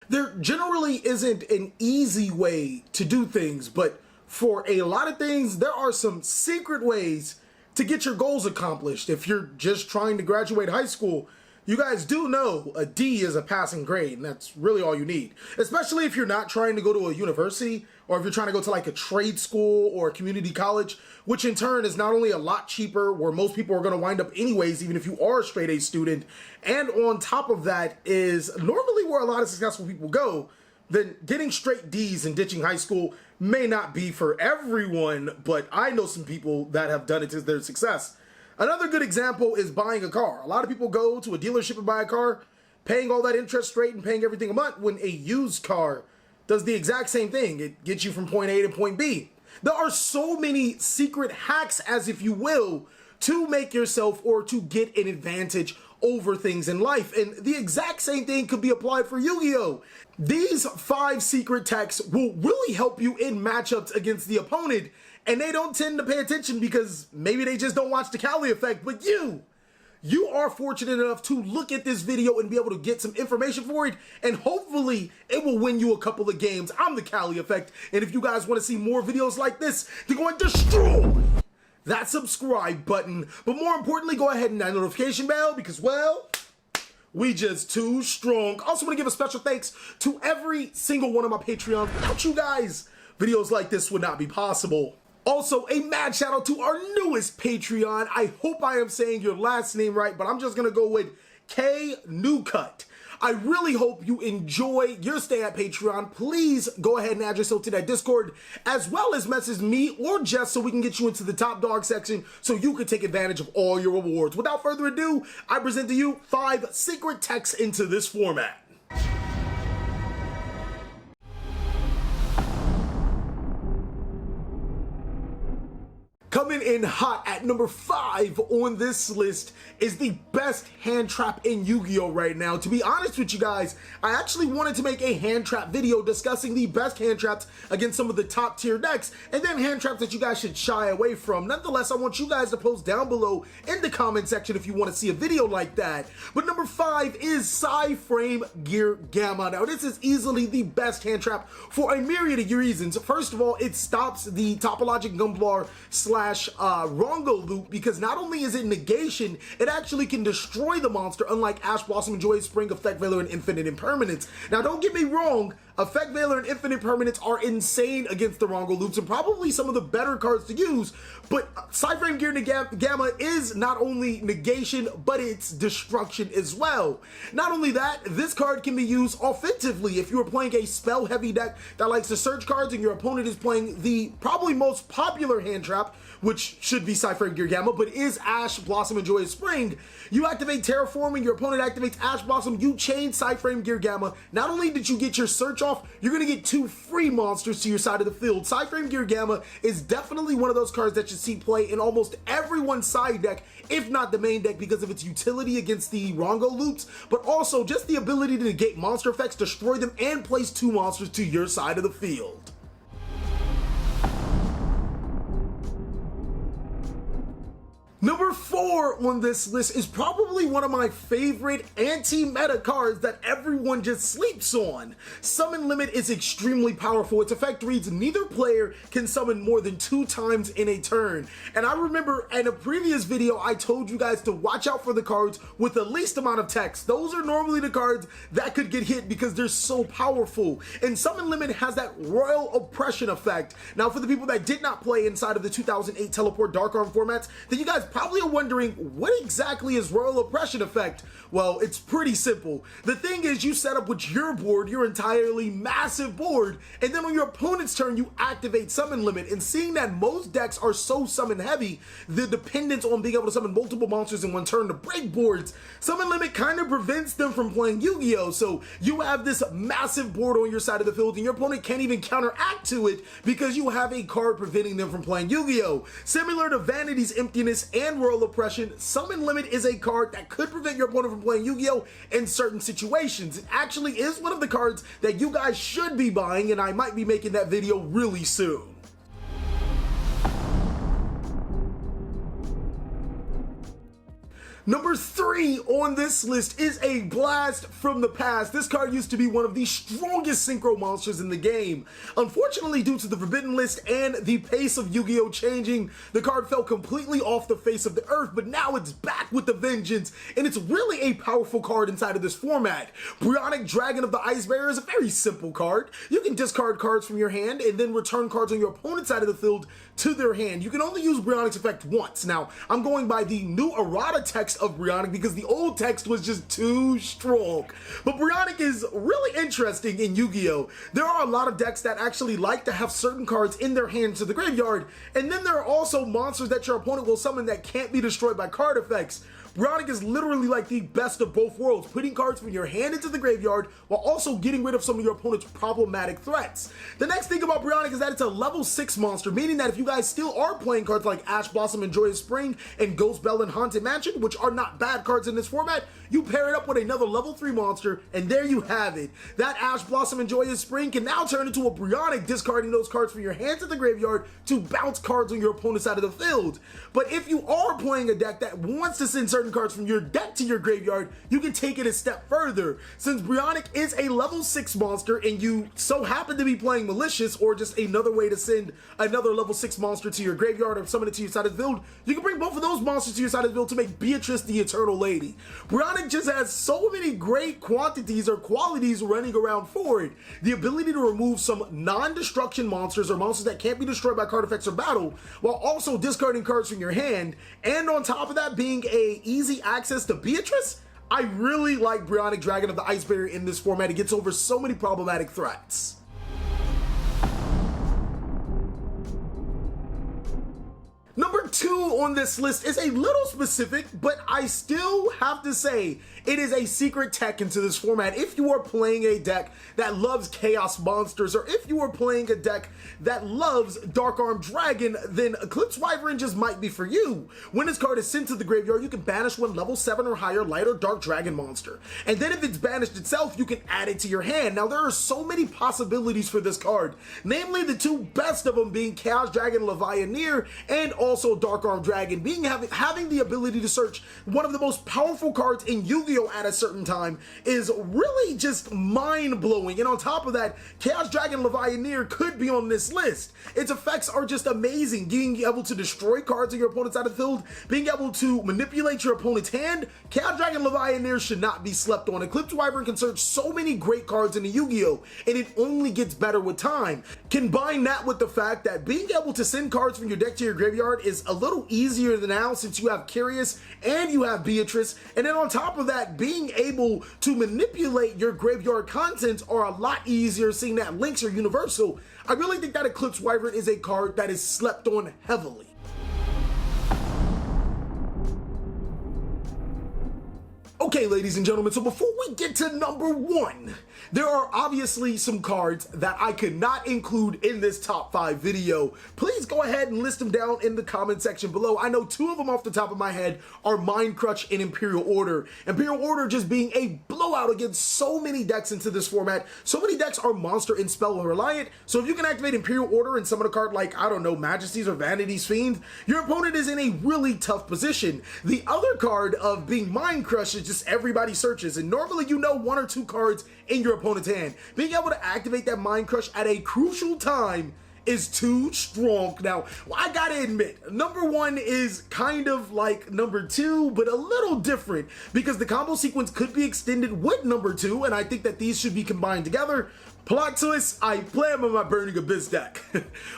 There generally isn't an easy way to do things, but for a lot of things, there are some secret ways to get your goals accomplished. If you're just trying to graduate high school, you guys do know a D is a passing grade, and that's really all you need. Especially if you're not trying to go to a university, or if you're trying to go to like a trade school or a community college, which in turn is not only a lot cheaper, where most people are gonna wind up anyways, even if you are a straight A student, and on top of that is normally where a lot of successful people go, then getting straight D's and ditching high school may not be for everyone, but I know some people that have done it to their success. Another good example is buying a car. A lot of people go to a dealership and buy a car, paying all that interest rate and paying everything a month, when a used car does the exact same thing. It gets you from point A to point B. There are so many secret hacks, as if you will, to make yourself or to get an advantage over things in life. And the exact same thing could be applied for Yu-Gi-Oh! These 5 secret techs will really help you in matchups against the opponent, and they don't tend to pay attention because maybe they just don't watch TheCaliEffect, but you are fortunate enough to look at this video and be able to get some information for it, and hopefully it will win you a couple of games. I'm TheCaliEffect, and if you guys want to see more videos like this, then go and destroy that subscribe button. But more importantly, go ahead and that notification bell, because, well, we just too strong. Also want to give a special thanks to every single one of my Patreons. Without you guys, videos like this would not be possible. Also, a mad shout out to our newest Patreon. I hope I am saying your last name right, but I'm just gonna go with K Newcut. I really hope you enjoy your stay at Patreon. Please go ahead and add yourself to that Discord, as well as message me or Jess so we can get you into the top dog section so you can take advantage of all your rewards. Without further ado, I present to you 5 secret texts into this format. Coming in hot at number 5 on this list is the best hand trap in Yu-Gi-Oh! Right now. To be honest with you guys, I actually wanted to make a hand trap video discussing the best hand traps against some of the top tier decks, and then hand traps that you guys should shy away from. Nonetheless, I want you guys to post down below in the comment section if you want to see a video like that. But number 5 is Psy-Frame Gear Gamma. Now, this is easily the best hand trap for a myriad of reasons. First of all, it stops the Topologic Gumblar / Rongo loop, because not only is it negation, it actually can destroy the monster, unlike Ash Blossom and Joyous Spring, Effect Veiler, and Infinite Impermanence. Now, don't get me wrong, Effect Veiler and Infinite Permanence are insane against the Rongo loops and probably some of the better cards to use, but Psy-Frame Gear Gamma is not only negation, but it's destruction as well. Not only that, this card can be used offensively. If you are playing a spell-heavy deck that likes to search cards and your opponent is playing the probably most popular hand trap, which should be Psy-Frame Gear Gamma, but is Ash Blossom and Joyous Spring, you activate Terraforming, your opponent activates Ash Blossom, you chain Psy-Frame Gear Gamma. Not only did you get your search off, you're gonna get 2 free monsters to your side of the field. Psy-Frame Gear Gamma is definitely one of those cards that you see play in almost everyone's side deck, if not the main deck, because of its utility against the Rongo loops, but also just the ability to negate monster effects, destroy them, and place 2 monsters to your side of the field. Number 4 on this list is probably one of my favorite anti-meta cards that everyone just sleeps on. Summon Limit is extremely powerful. Its effect reads, neither player can summon more than 2 times in a turn. And I remember in a previous video, I told you guys to watch out for the cards with the least amount of text. Those are normally the cards that could get hit because they're so powerful. And Summon Limit has that Royal Oppression effect. Now, for the people that did not play inside of the 2008 Teleport Dark Arm formats, then you guys probably are wondering, what exactly is Royal Oppression effect? Well, it's pretty simple. The thing is, you set up with your board, your entirely massive board, and then on your opponent's turn, you activate Summon Limit. And seeing that most decks are so summon heavy, the dependence on being able to summon multiple monsters in one turn to break boards, Summon Limit kind of prevents them from playing Yu-Gi-Oh! So you have this massive board on your side of the field, and your opponent can't even counteract to it because you have a card preventing them from playing Yu-Gi-Oh! Similar to Vanity's Emptiness and Royal Oppression, Summon Limit is a card that could prevent your opponent from playing Yu-Gi-Oh! In certain situations. It actually is one of the cards that you guys should be buying, and I might be making that video really soon. Number 3 on this list is a blast from the past. This card used to be one of the strongest synchro monsters in the game. Unfortunately, due to the forbidden list and the pace of Yu-Gi-Oh! Changing, the card fell completely off the face of the earth, but now it's back with a vengeance, and it's really a powerful card inside of this format. Breanna, Dragon of the Ice Barrier, is a very simple card. You can discard cards from your hand and then return cards on your opponent's side of the field to their hand. You can only use Breanna's effect once. Now, I'm going by the new errata text of Breanna because the old text was just too strong. But Breanna is really interesting in Yu-Gi-Oh! There are a lot of decks that actually like to have certain cards in their hand to the graveyard, and then there are also monsters that your opponent will summon that can't be destroyed by card effects. Breanna is literally like the best of both worlds, putting cards from your hand into the graveyard while also getting rid of some of your opponent's problematic threats. The next thing about Breanna is that it's a level 6 monster, meaning that if you guys still are playing cards like Ash Blossom and Joyous Spring and Ghost Bell and Haunted Mansion, which are not bad cards in this format, you pair it up with another level 3 monster, and there you have it. That Ash Blossom and Joyous Spring can now turn into a Breanna, discarding those cards from your hand to the graveyard to bounce cards on your opponent's side of the field. But if you are playing a deck that wants to send certain cards from your deck to your graveyard, you can take it a step further. Since Breanna is a level 6 monster and you so happen to be playing Malicious, or just another way to send another level 6 monster to your graveyard or summon it to your side of the field, you can bring both of those monsters to your side of the field to make Beatrice the Eternal Lady. Breanna just has so many great quantities or qualities running around for it. The ability to remove some non-destruction monsters or monsters that can't be destroyed by card effects or battle, while also discarding cards from your hand, and on top of that being a easy access to Beatrice. I really like Breanna, Dragon of the Ice Barrier in this format. It gets over so many problematic threats. Number 2 on this list is a little specific, but I still have to say it is a secret tech into this format. If you are playing a deck that loves Chaos Monsters, or if you are playing a deck that loves Dark Arm Dragon, then Eclipse Wyvern just might be for you. When this card is sent to the graveyard, you can banish one level 7 or higher light or dark dragon monster. And then if it's banished itself, you can add it to your hand. Now there are so many possibilities for this card, namely the 2 best of them being Chaos Dragon Levianeer and also Dark Arm Dragon, being having the ability to search one of the most powerful cards in Yu-Gi-Oh! At a certain time is really just mind-blowing. And on top of that, Chaos Dragon Levianeer could be on this list. Its effects are just amazing, being able to destroy cards on your opponent's side of the field, being able to manipulate your opponent's hand. Chaos Dragon Levianeer should not be slept on. Eclipse Wyvern can search so many great cards in the Yu-Gi-Oh! And it only gets better with time. Combine that with the fact that being able to send cards from your deck to your graveyard is a little easier than now, since you have Curious and you have Beatrice, and then on top of that, being able to manipulate your graveyard contents are a lot easier, seeing that links are universal. I really think that Eclipse Wyvern is a card that is slept on heavily. Okay, ladies and gentlemen, so before we get to number 1, there are obviously some cards that I could not include in this top 5 video. Please go ahead and list them down in the comment section below. I know 2 of them off the top of my head are Mind Crush and Imperial Order. Imperial Order just being a blowout against so many decks into this format. So many decks are monster and spell reliant, so if you can activate Imperial Order and summon a card like, I don't know, Majesty's or Vanity's Fiend, your opponent is in a really tough position. The other card of being Mind Crush is just everybody searches, and normally you know 1 or 2 cards in your opponent's hand. Being able to activate that Mind Crush at a crucial time is too strong. Now, I gotta admit, number 1 is kind of like number 2, but a little different, because the combo sequence could be extended with number 2, and I think that these should be combined together. Plot twist, I play him on my Burning Abyss deck.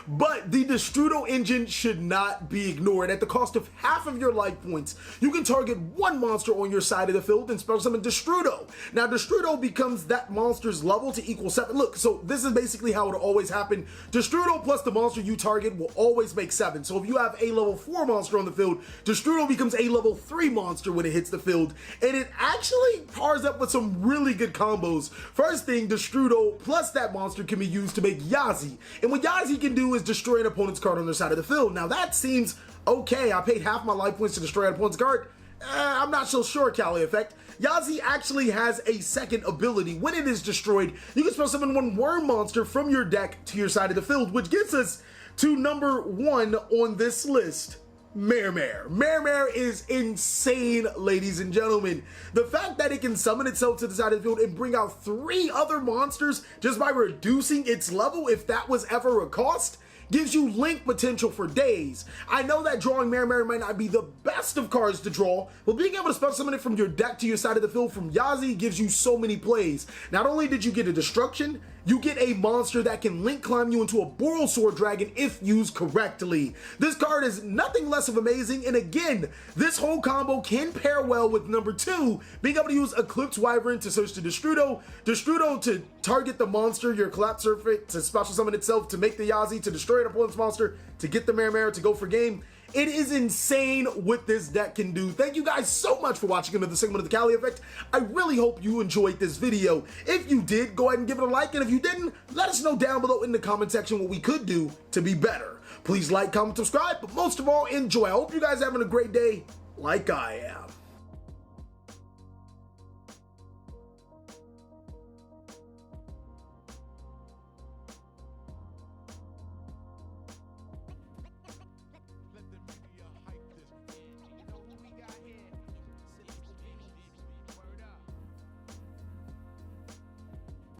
But the Destrudo engine should not be ignored. At the cost of half of your life points, you can target 1 monster on your side of the field and spell summon Destrudo. Now, Destrudo becomes that monster's level to equal 7. Look, so this is basically how it'll always happen. Destrudo plus the monster you target will always make 7. So if you have a level 4 monster on the field, Destrudo becomes a level 3 monster when it hits the field. And it actually pairs up with some really good combos. First thing, Destrudo plus that monster can be used to make Yazi, and what Yazi can do is destroy an opponent's card on their side of the field. Now that seems okay. I paid half my life points to destroy an opponent's card. I'm not so sure, TheCaliEffect. Yazi actually has a second ability. When it is destroyed, you can spell summon 1 worm monster from your deck to your side of the field, which gets us to number 1 on this list. Mare is insane, ladies and gentlemen. The fact that it can summon itself to the side of the field and bring out 3 other monsters just by reducing its level, if that was ever a cost, gives you link potential for days. I know that drawing Mare might not be the best of cards to draw, but being able to special summon it from your deck to your side of the field from Yazi gives you so many plays. Not only did you get a destruction, you get a monster that can link climb you into a Boral Sword Dragon if used correctly. This card is nothing less of amazing, and again, this whole combo can pair well with number 2, being able to use Eclipse Wyvern to search the Destrudo to target the monster, your Collapse Surfeit to special summon itself to make the Yazi, to destroy an opponent's monster, to get the Mare to go for game. It is insane what this deck can do. Thank you guys so much for watching another segment of the TheCaliEffect. I really hope you enjoyed this video. If you did, go ahead and give it a like, and if you didn't, let us know down below in the comment section what we could do to be better. Please like, comment, subscribe, but most of all, enjoy. I hope you guys are having a great day like I am.